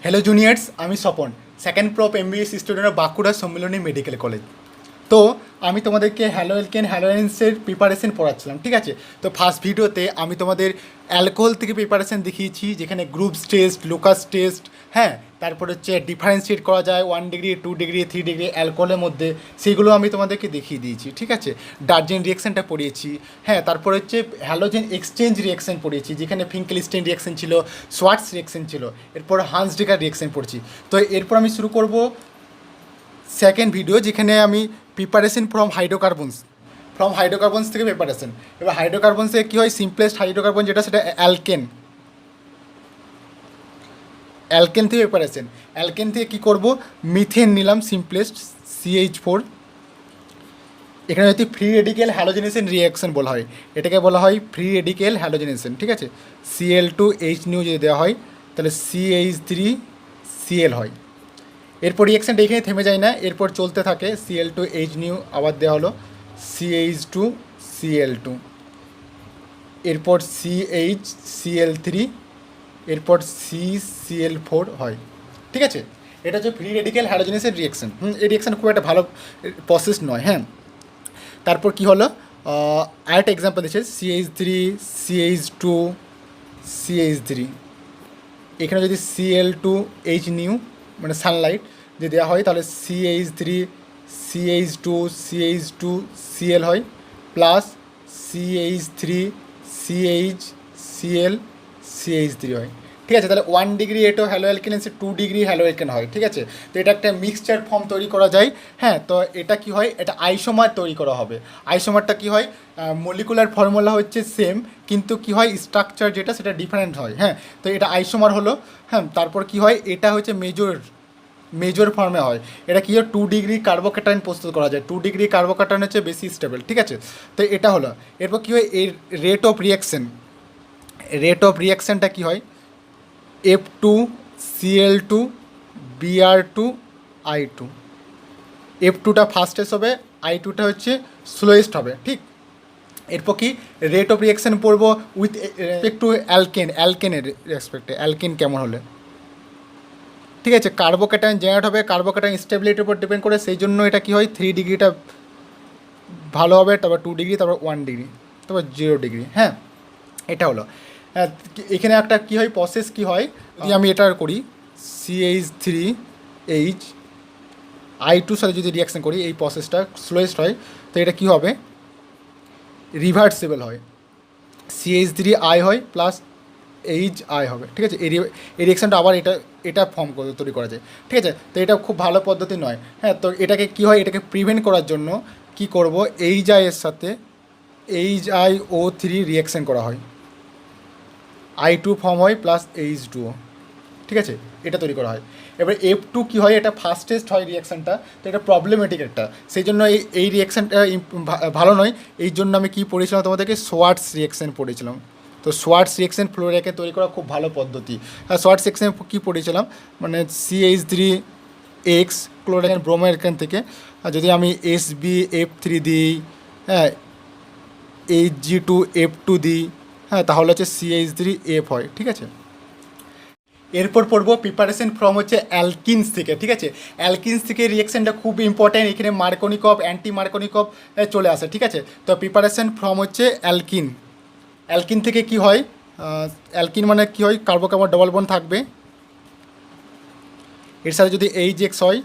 Hello juniors, আমি Swapan, second prop MBS student of Bankura Sammilani medical college. তো আমি তোমাদেরকে হ্যালোএলকেন হ্যালোএন্সের প্রিপারেশন পড়াচ্ছিলাম, ঠিক আছে। তো ফার্স্ট ভিডিওতে আমি তোমাদের অ্যালকোহল থেকে প্রিপারেশন দেখিয়েছি, যেখানে গ্রুপস টেস্ট, লুকাস টেস্ট, হ্যাঁ, তারপর হচ্ছে ডিফারেন্সিয়েট করা যায় 1 ডিগ্রি, 2 ডিগ্রি, 3 ডিগ্রি অ্যালকোহলের মধ্যে, সেগুলো আমি তোমাদেরকে দেখিয়ে দিয়েছি, ঠিক আছে। ডার্জেন রিয়াকশানটা পড়িয়েছি, হ্যাঁ, তারপর হচ্ছে হ্যালোজেন এক্সচেঞ্জ রিয়াকশান পড়িয়েছি, যেখানে ফিঙ্কেলস্টেইন রিয়াকশান ছিল, সোয়ার্টস রিয়াকশান ছিল, এরপর হান্সডিকার রিয়াকশান পড়ছি। তো এরপর আমি শুরু করব সেকেন্ড ভিডিও, যেখানে আমি প্রিপারেশন ফ্রম হাইড্রোকার্বনস থেকে প্রিপারেশন। এবার হাইড্রোকার্বনস থেকে কী হয়, সিম্পলেস্ট হাইড্রোকার্বন যেটা, সেটা অ্যালকেন থেকে প্রিপারেশন। অ্যালকেন থেকে কী করবো, মিথেন নিলাম সিম্পলেস্ট, CH4। এখানে যদি ফ্রি রেডিক্যাল হ্যালোজেনেশন রিয়াকশন বলা হয়, এটাকে বলা হয় ফ্রি রেডিক্যাল হ্যালোজেনেশন, ঠিক আছে। Cl2H নিউ যদি দেওয়া হয়, তাহলে CH3Cl হয়। এরপর রিয়াকশানটা এখানে থেমে যায় না, এরপর চলতে থাকে। Cl2H নিউ আবার দেওয়া হলো, CH2Cl2, এরপর CHCl3, এরপর CCl4 হয়, ঠিক আছে। এটা হচ্ছে ফ্রি রেডিক্যাল হ্যালোজেনেশন রিয়াকশন। এই রিয়াকশান খুব একটা ভালো প্রসেস নয়, হ্যাঁ। তারপর কী হলো, আরেকটা এক্সাম্পল দিচ্ছে, CH3, CH2, CH3। এখানে যদি Cl2H নিউ মানে সানলাইট যদি দেওয়া হয়, তাহলে CH3, CH2, CH2Cl হয়, প্লাস CH3, CHCl, CH3 হয়, ঠিক আছে। তাহলে 1 ডিগ্রি এটো হ্যালো অ্যালকেন এসে 2 ডিগ্রি হ্যালো অ্যালকেন হয়, ঠিক আছে। তো এটা একটা মিক্সচার ফর্ম তৈরি করা যায়, হ্যাঁ। তো এটা কি হয়, এটা আইসোমার তৈরি করা হবে। আইসোমারটা কি হয়, মলিকুলার ফর্মুলা হচ্ছে সেম, কিন্তু কি হয়, স্ট্রাকচার যেটা সেটা ডিফারেন্ট হয়, হ্যাঁ। তো এটা আইসোমার হলো, হ্যাঁ। তারপর কি হয়, এটা হচ্ছে মেজর ফর্মে হয়। এটা কী হয়, 2 ডিগ্রি কার্বোক্যাটায়ন প্রস্তুত করা যায়। 2 ডিগ্রি কার্বোক্যাটায়ন হচ্ছে বেশি স্টেবল, ঠিক আছে। তো এটা হলো। এরপর কী হয়, এর রেট অফ রিয়াকশানটা কী হয়, F2Cl2Br2I2। F2টা ফাস্টেস্ট হবে, I2টা হচ্ছে স্লোয়েস্ট হবে, ঠিক। এরপর কি রেট অফ রিয়াকশান পড়বো উইথ রেসপেক্ট টু অ্যালকেনের রেসপেক্টে, অ্যালকেন কেমন হলে, ঠিক আছে। কার্বোক্যাটায়ন জেনারেট হবে, কার্বোক্যাটায়ন স্টেবিলিটির উপর ডিপেন্ড করে, সেই জন্য এটা কী হয়, 3 ডিগ্রিটা ভালো হবে, তারপর 2 ডিগ্রি, তারপর 1 ডিগ্রি, তারপর 0 ডিগ্রি, হ্যাঁ। এটা হলো। হ্যাঁ, এখানে একটা কী হয়, প্রসেস কী হয়, যদি আমি এটা করি, CH3H, I2 সাথে যদি রিয়াকশান করি, এই প্রসেসটা স্লোয়েস্ট হয়। তো এটা কী হবে, রিভার্সিবল হয়, CH3I হয় প্লাস HI হবে, ঠিক আছে। এই রিয়াকশানটা আবার এটা তৈরি করা যায়, ঠিক আছে। তো এটা খুব ভালো পদ্ধতি নয়, হ্যাঁ। তো এটাকে কী হয়, এটাকে প্রিভেন্ট করার জন্য কি করব, HI এর সাথে HiO3 রিয়াকশান করা হয়, I2 ফর্ম হয় প্লাস H2O, ঠিক আছে। এটা তৈরি করা হয়। এবার F2 কী হয়, এটা ফাস্টেস্ট হয় রিয়াকশানটা, তো এটা প্রবলেমেটিক একটা, সেই জন্য এই রিয়াকশানটা ভালো নয়। এই জন্য আমি কী পড়েছিলাম তোমাদেরকে, সোয়ার্টস রিয়াকশান পড়েছিলাম। তো সোয়ার্টস রিয়াকশান ফ্লোরাইডকে তৈরি করা খুব ভালো পদ্ধতি। আর সোয়ার্টস রিয়াকশান কী পড়েছিলাম, মানে CH3X ক্লোরাইড ব্রোমো এখান থেকে, আর যদি আমি SbF3 দিই, হ্যাঁ, Hg2F2 দিই, হ্যাঁ, তাহলে হচ্ছে CH3F হয়, ঠিক আছে। এরপর পড়বো প্রিপারেশন ফ্রম হচ্ছে অ্যালকিনস থেকে, ঠিক আছে। অ্যালকিনস থেকে রিয়াকশানটা খুব ইম্পর্ট্যান্ট, এখানে মার্কোনিকভ, অ্যান্টি মার্কোনিকভ চলে আসে, ঠিক আছে। তো প্রিপারেশন ফ্রম হচ্ছে অ্যালকিন থেকে কি হয়, অ্যালকিন মানে কী হয়, কার্বোকার্বন ডবল বন্ড থাকবে, এর সাথে যদি HX হয়,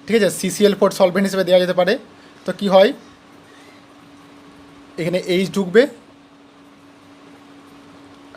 ঠিক আছে, CCl4 সলভেন্ট হিসেবে দেওয়া যেতে পারে। তো কী হয়, এখানে H ঢুকবে,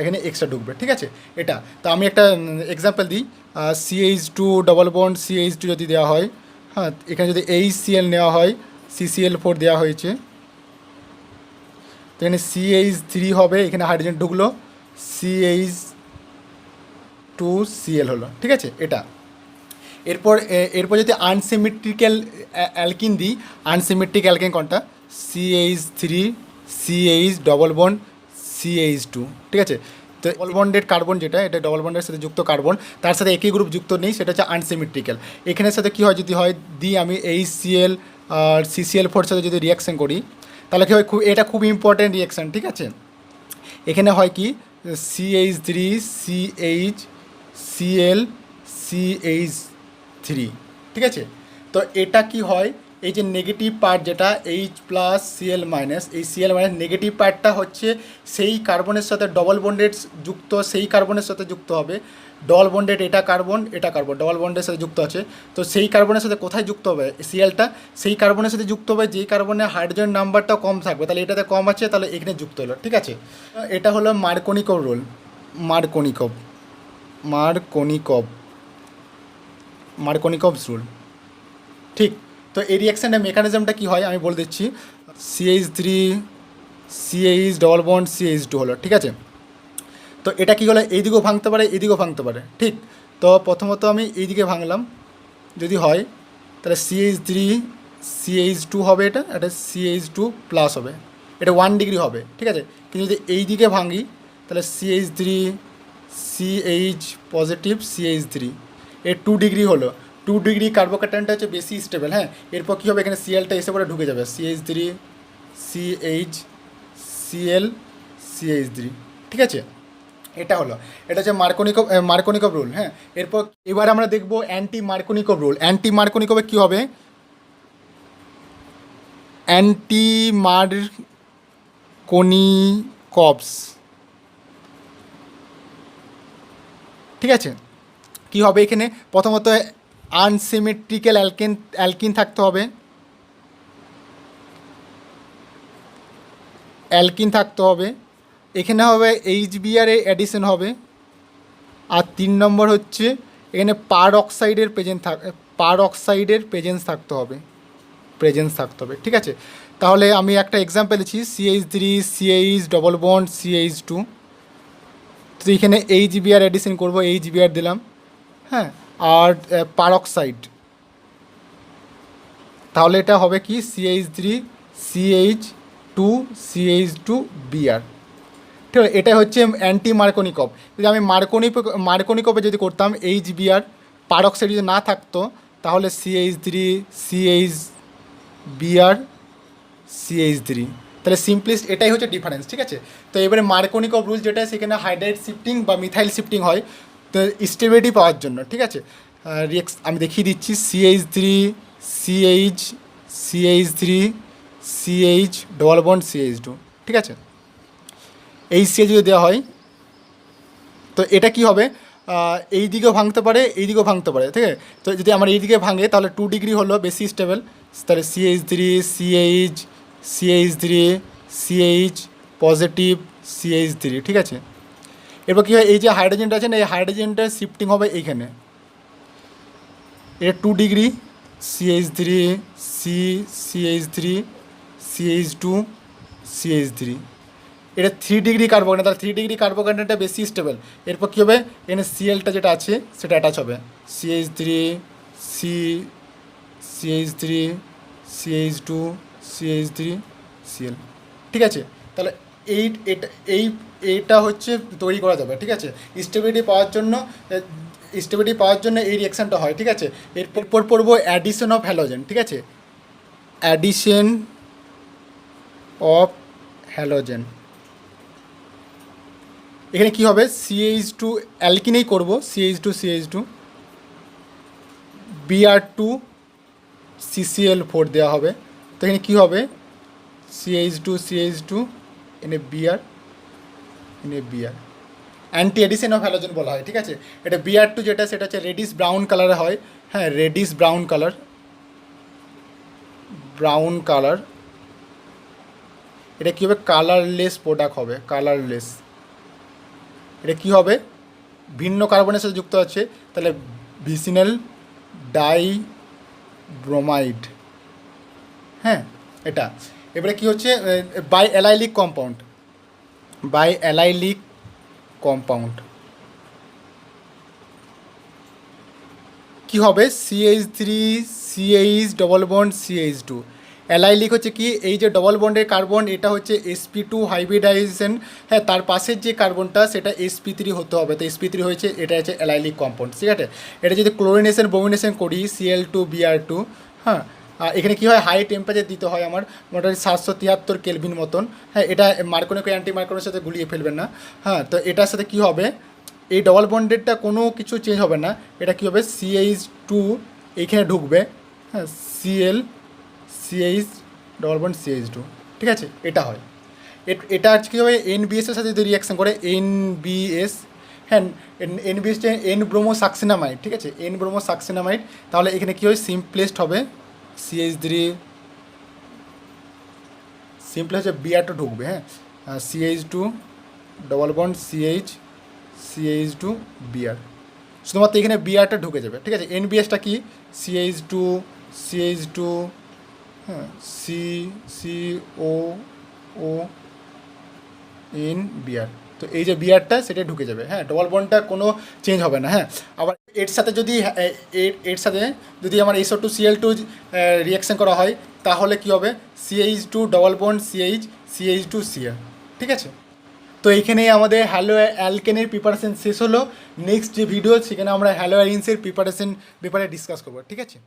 এখানে এক্সট্রা ঢুকবে, ঠিক আছে। এটা তো আমি একটা এক্সাম্পল দিই, CH2 ডবল বন্ড CH2 যদি দেওয়া হয়, হ্যাঁ, এখানে যদি HCl নেওয়া হয়, CCl4 দেওয়া হয়েছে, তো এখানে CH3 হবে, এখানে হাইড্রোজেন ঢুকলো, CH2Cl হলো, ঠিক আছে। এটা এরপর যদি আনসিমেট্রিক্যাল অ্যালকিন দিই, আনসিমেট্রিক অ্যালকিন কোনটা, CH3CH ডবল বন্ড CH2, ঠিক আছে। তো ডবল বন্ডেড কার্বন যেটা, এটা ডবল বন্ডের সাথে যুক্ত কার্বন, তার সাথে একই গ্রুপ যুক্ত নেই, সেটা হচ্ছে আনসিমেট্রিক্যাল। এখানের সাথে কী হয়, যদি হয় দিই আমি HCl আর CCl4 সাথে যদি রিয়াকশান করি, তাহলে কী হয়, এটা খুব ইম্পর্ট্যান্ট রিয়াকশান, ঠিক আছে। এখানে হয় কি, CH3CH সিএল CH3, ঠিক আছে। তো এটা কি হয়, এই যে নেগেটিভ পার্ট যেটা H প্লাস Cl মাইনাস, এই Cl মাইনাস নেগেটিভ পার্টটা হচ্ছে সেই কার্বনের সাথে ডবল বন্ডেড যুক্ত, সেই কার্বনের সাথে যুক্ত হবে। ডবল বন্ডেড এটা কার্বন ডবল বন্ডের সাথে যুক্ত আছে। তো সেই কার্বনের সাথে কোথায় যুক্ত হবে Clটা, সেই কার্বনের সাথে যুক্ত হবে যেই কার্বনের হাইড্রোজেন নাম্বারটা কম থাকবে, তাহলে এটাতে কম আছে, তাহলে এখানে যুক্ত হলো, ঠিক আছে। এটা হলো মার্কোনিকভ রুল, মার্কোনিকভস রুল, ঠিক। তো এই রিয়াকশানের মেকানিজমটা কী হয় আমি বলে দিচ্ছি। CH3 CH double bond CH2 হলো, ঠিক আছে। তো এটা কী হলো, এই দিকেও ভাঙতে পারে, এই দিকেও ভাঙতে পারে, ঠিক। তো প্রথমত আমি এই দিকে ভাঙলাম, যদি হয় তাহলে CH3 CH2 হবে, এটা CH2 প্লাস হবে, এটা 1 ডিগ্রি হবে, ঠিক আছে। কিন্তু যদি এই দিকে ভাঙি তাহলে CH3 CH পজিটিভ CH3, এর 2 ডিগ্রি হলো। 2 ডিগ্রি কার্বোক্যাটায়নটা হচ্ছে বেশি স্টেবল, হ্যাঁ। এরপর কী হবে, এখানে সিএলটা এসে পরে ঢুকে যাবে, CH3 CH Cl CH3, ঠিক আছে। এটা হলো, এটা হচ্ছে মার্কোনিকভ রুল, হ্যাঁ। এরপর এবার আমরা দেখব অ্যান্টি মার্কোনিকভ রুল। অ্যান্টি মার্কোনিকভে কী হবে, অ্যান্টি মার্কোনিকভস, ঠিক আছে। কী হবে এখানে, প্রথমত আনসিমেট্রিক্যাল অ্যালকিন থাকতে হবে, এখানে হবে HBr এর অ্যাডিশন হবে। আর 3 নম্বর হচ্ছে এখানে পার অক্সাইডের প্রেজেন্স থাকতে হবে, ঠিক আছে। তাহলে আমি একটা এক্সাম্পল দিচ্ছি, CH3 CH double bond CH2, তো এখানে HBr অ্যাডিশন করবো, HBr দিলাম, হ্যাঁ। আর পার অক্সাইড, তাহলে এটা হবে কি CH3 CH2 CH2Br, ঠিক আছে। এটা হচ্ছে অ্যান্টি মার্কোনিকভ। যদি আমি মার্কোনিকভে যদি করতাম HBr, পার অক্সাইড যদি না থাকতো তাহলে CH3 CHBr CH3, তাহলে সিম্পলিস্ট এটাই হচ্ছে ডিফারেন্স, ঠিক আছে। তো এবারে মার্কোনিকভ রুল যেটা, সেখানে হাইড্রাইড শিফটিং বা মিথাইল শিফটিং হয়, তো স্টেবিলিটি পাওয়ার জন্য, ঠিক আছে। আমি দেখিয়ে দিচ্ছি, CH3 CH double bond CH2, ঠিক আছে। এই CH যদি দেওয়া হয় তো এটা কি হবে, এই দিকেও ভাঙতে পারে, এই দিকেও ভাঙতে পারে, ঠিক আছে। তো যদি আমার এই দিকে ভাঙে তাহলে 2 ডিগ্রি হলো বেশি স্টেবল, তাহলে CH3 CH পজিটিভ CH3, ঠিক আছে। এরপর কী হয়, এই যে হাইড্রোজেনটা আছে না, এই হাইড্রোজেনটা শিফটিং হবে এইখানে, এটা 2 ডিগ্রি CH3 CH2 CH3, এটা 3 ডিগ্রি কার্বোকেন্ট, তাহলে 3 ডিগ্রি কার্বোকেন্টটা বেশি স্টেবল। এরপর কী হবে, এখানে সিএলটা যেটা আছে সেটা অ্যাটাচ হবে, CH3 CH2 CH3 Cl, ঠিক আছে। তাহলে এইটা হচ্ছে তৈরি করা যাবে, ঠিক আছে। স্টেবিলিটি পাওয়ার জন্য এই রিঅ্যাকশানটা হয়, ঠিক আছে। এরপর পড়বো অ্যাডিশন অফ হ্যালোজেন, ঠিক আছে। অ্যাডিশন অফ হ্যালোজেন, এখানে কি হবে, CH2 অ্যালকিনেই করব, CH2 Br2 CCl4 দেওয়া হবে। তো এখানে কী হবে, CH2 এনে Br anti edition of halogen বলা হয়, ঠিক আছে। এটা Br2 যেটা, সেটা হচ্ছে রেডিশ ব্রাউন কালারে হয়, হ্যাঁ, রেডিশ ব্রাউন কালার। এটা কী হবে, কালারলেস প্রোডাক্ট হবে, এটা কী হবে, ভিন্ন কার্বনের সাথে যুক্ত আছে, তাহলে ভিসিনাল ডাইব্রোমাইড, হ্যাঁ, এটা। এবারে কী হচ্ছে, বাই অ্যালাইলিক কম্পাউন্ড, কী হবে, CH3 CH double bond CH2, allylic হচ্ছে কি, এই যে ডবল বন্ডের কার্বন, এটা হচ্ছে sp2 হাইব্রিডাইজেশন, হ্যাঁ। তার পাশের যে কার্বনটা সেটা sp3 হতে হবে, তো sp3 হয়েছে, এটা হচ্ছে অ্যালাইলিক কম্পাউন্ড, ঠিক আছে। এটা যদি ক্লোরিনেশন ব্রোমিনেশন করি Cl2Br2, হ্যাঁ, এখানে কী হয়, হাই টেম্পারেচার দিতে হয় আমার, মোটামুটি 773 কেলভিন মতন, হ্যাঁ। এটা মার্কোনিক অ্যান্টি মার্কোনের সাথে গুলিয়ে ফেলবেন না, হ্যাঁ। তো এটার সাথে কী হবে, এই ডবল বন্ডেডটা কোনো কিছু চেঞ্জ হবে না, এটা কী হবে CH2 এইখানে ঢুকবে, হ্যাঁ CH ডবল বন্ড CH2, ঠিক আছে, এটা হয়। এটা আজকে কী হবে NBS-এর সাথে যদি রিয়াকশান করে NBS, হ্যাঁ NBS এন ব্রোমো সাকসিনামাইড, ঠিক আছে, এন ব্রোমো সাকসিনামাইড, তাহলে এখানে কী হয় সিম্পলেস্ট হবে CH3 সিম্পলেস্ট হচ্ছে Br2 ঢুকবে, হ্যাঁ CH2 double bond CH2 Br, শুধুমাত্র এখানে Br-টা ঢুকে যাবে, ঠিক আছে। NBS-টা কি CH2 হ্যাঁ COO ইন বিয়ার, তো এই যে বিয়ারটা সেটা ঢুকে যাবে, হ্যাঁ ডবল বন্ডটা কোনো চেঞ্জ হবে না, হ্যাঁ। আবার এর সাথে যদি এর সাথে যদি আমার SO2Cl2 রিয়াকশান করা হয় তাহলে কি হবে CH2 ডবল বন্ড CH2Cl, ঠিক আছে। তো এইখানেই আমাদের হ্যালো অ্যালকেনের প্রিপারেশন শেষ হলো। নেক্সট যে ভিডিও সেখানে আমরা হ্যালো অ্যালিনসের প্রিপারেশন ব্যাপারে ডিসকাস করবো, ঠিক আছে।